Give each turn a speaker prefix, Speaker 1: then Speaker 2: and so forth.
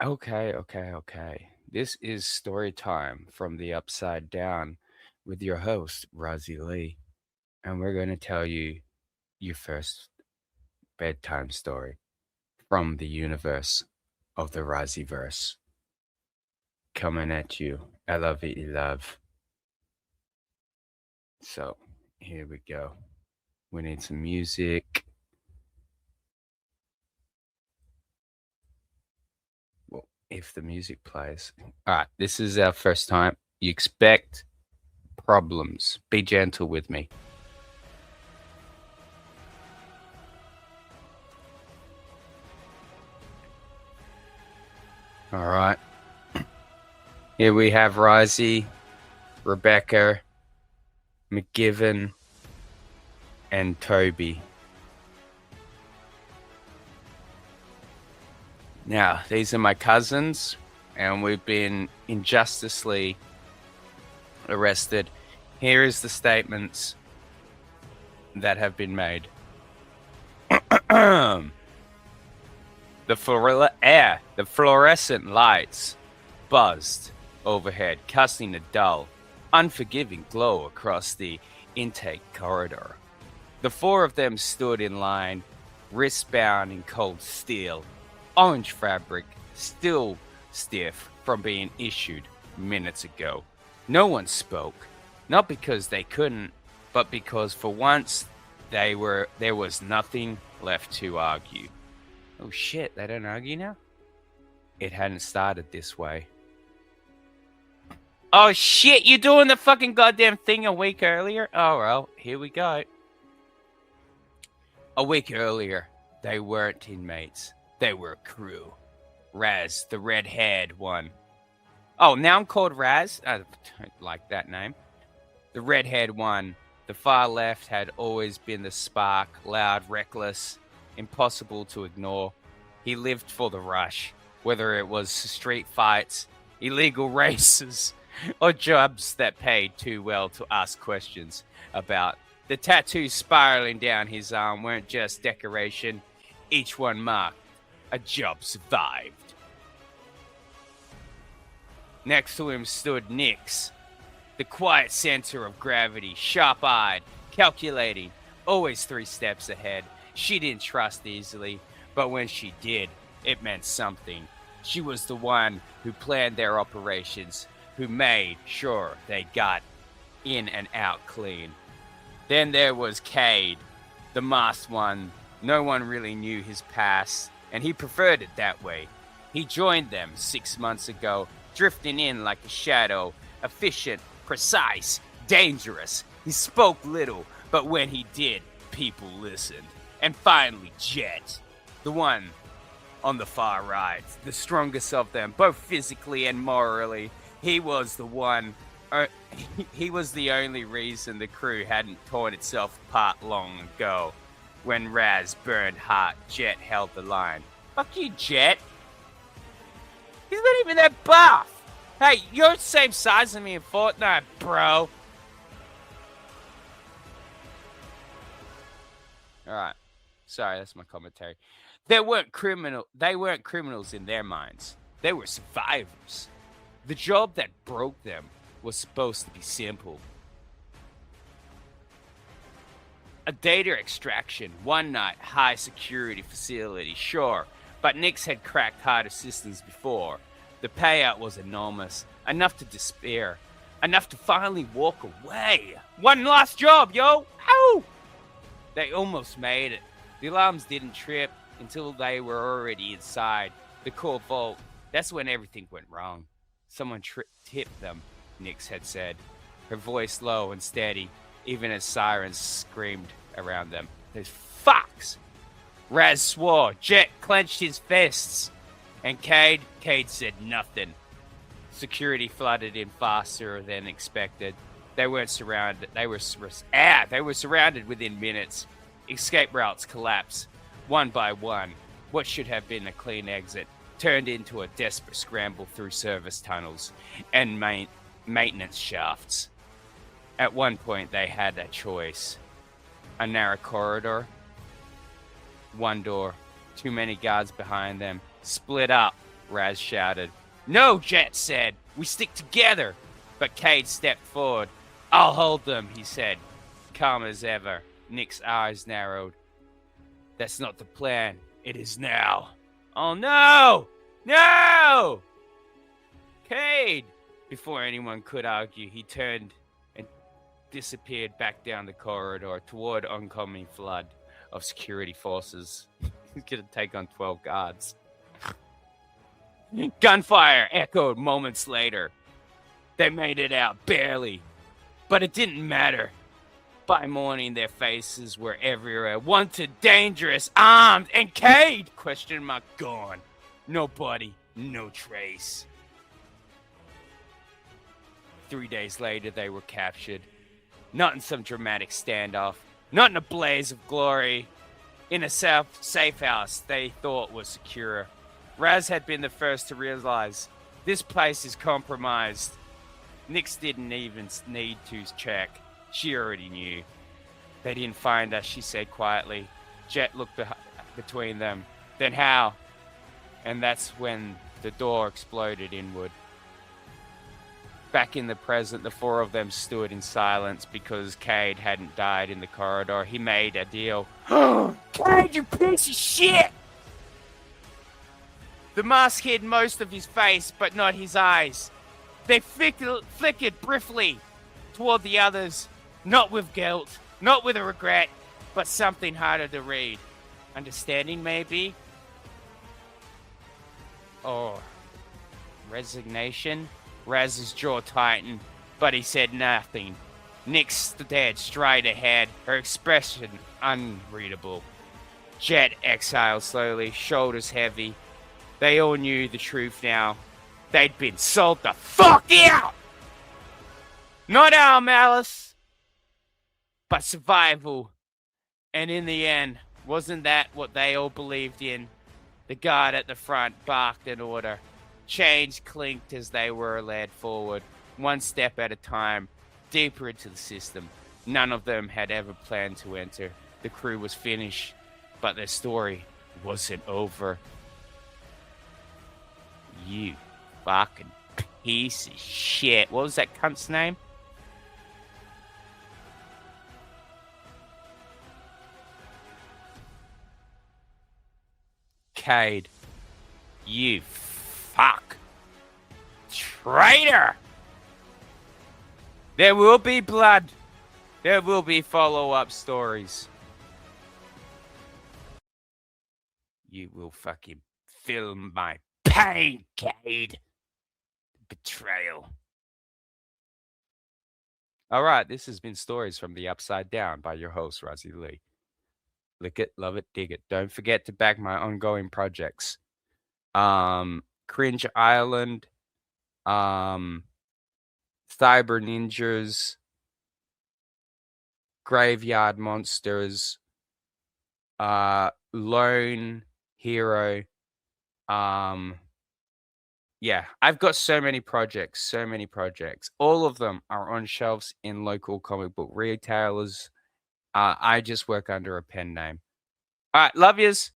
Speaker 1: Okay. This is story time from the upside down with your host, ryzie, and we're going to tell you your first bedtime story from the universe of the Verse. Coming at you. I love it, you love. So, here we go. We need some music. Well, if the music plays. All right, this is our first time. You expect problems. Be gentle with me. All right. Here we have Ryzie, Rebecca, McGivern, and Toby. Now, these are my cousins, and we've been injusticely arrested. Here is the statements that have been made. The fluorescent lights buzzed overhead, casting a dull, unforgiving glow across the intake corridor. The four of them stood in line, wrist-bound in cold steel, orange fabric still stiff from being issued minutes ago. No one spoke, not because they couldn't, but because for once there was nothing left to argue. Oh shit, they don't argue now? It hadn't started this way. Oh shit, you doing the fucking goddamn thing a week earlier? Oh well, here we go. A week earlier, they weren't inmates. They were a crew. Raz, the red-haired one. Oh, now I'm called Raz? I don't like that name. The red-haired one. The far left had always been the spark, loud, reckless, impossible to ignore. He lived for the rush, whether it was street fights, illegal races, or jobs that paid too well to ask questions about. The tattoos spiraling down his arm weren't just decoration. Each one marked a job survived. Next to him stood Nix, the quiet center of gravity, sharp-eyed, calculating, always 3 steps ahead. She didn't trust easily, but when she did, it meant something. She was the one who planned their operations, who made sure they got in and out clean. Then there was Cade, the masked one. No one really knew his past, and he preferred it that way. He joined them 6 months ago, drifting in like a shadow, efficient, precise, dangerous. He spoke little, but when he did, people listened. And finally, Jet, the one on the far right, the strongest of them, both physically and morally. He was the one. He was the only reason the crew hadn't torn itself apart long ago. When Raz burned hot, Jet held the line. Fuck you, Jet. He's not even that buff. Hey, you're the same size as me in Fortnite, bro. Alright. Sorry, that's my commentary. They weren't criminals in their minds. They were survivors. The job that broke them was supposed to be simple. A data extraction, one night, high security facility, sure, but Nix had cracked harder systems before. The payout was enormous, enough to despair, enough to finally walk away. One last job, yo! Ow! They almost made it. The alarms didn't trip until they were already inside the core vault. That's when everything went wrong. Someone tipped them, Nix had said, her voice low and steady, even as sirens screamed around them. Those fucks! Raz swore. Jet clenched his fists. And Cade said nothing. Security flooded in faster than expected. They weren't surrounded. They were surrounded within minutes. Escape routes collapsed, one by one. What should have been a clean exit turned into a desperate scramble through service tunnels and maintenance shafts. At one point, they had a choice. A narrow corridor, one door, too many guards behind them, split up, Raz shouted. No, Jet said. We stick together. But Cade stepped forward. I'll hold them, he said. Calm as ever. Nick's eyes narrowed. That's not the plan. It is now. Oh no! No! Cade! Before anyone could argue, he turned and disappeared back down the corridor toward oncoming flood of security forces. He's gonna take on 12 guards. Gunfire echoed moments later. They made it out, barely. But it didn't matter. By morning, their faces were everywhere. Wanted, dangerous, armed, and Cade? Question mark, gone. No body, no trace. 3 days later, they were captured. Not in some dramatic standoff. Not in a blaze of glory. In a safe house they thought was secure. Raz had been the first to realize this place is compromised. Nix didn't even need to check. She already knew. They didn't find us, she said quietly. Jet looked between them. Then how? And that's when the door exploded inward. Back in the present, the four of them stood in silence because Cade hadn't died in the corridor. He made a deal. Cade, you piece of shit! The mask hid most of his face, but not his eyes. They flickered briefly toward the others, not with guilt, not with a regret, but something harder to read. Understanding, maybe? Or resignation? Raz's jaw tightened, but he said nothing. Nick stared straight ahead, her expression unreadable. Jet exhaled slowly, shoulders heavy. They all knew the truth now. They'd been sold the fuck out! Not our malice, but survival. And in the end, wasn't that what they all believed in? The guard at the front barked an order. Chains clinked as they were led forward, one step at a time, deeper into the system. None of them had ever planned to enter. The crew was finished, but their story wasn't over. You fucking piece of shit. What was that cunt's name? Cade. You fuck. Traitor! There will be blood. There will be follow-up stories. You will fucking feel my pain, Cade. Betrayal. All right, this has been Stories from the Upside Down by your host, ryzie Lee. Lick it, love it, dig it. Don't forget to back my ongoing projects. Cringe Island, Cyber Ninjas, Graveyard Monsters, Lone Hero. Yeah, I've got so many projects. All of them are on shelves in local comic book retailers. I just work under a pen name. All right, love yous.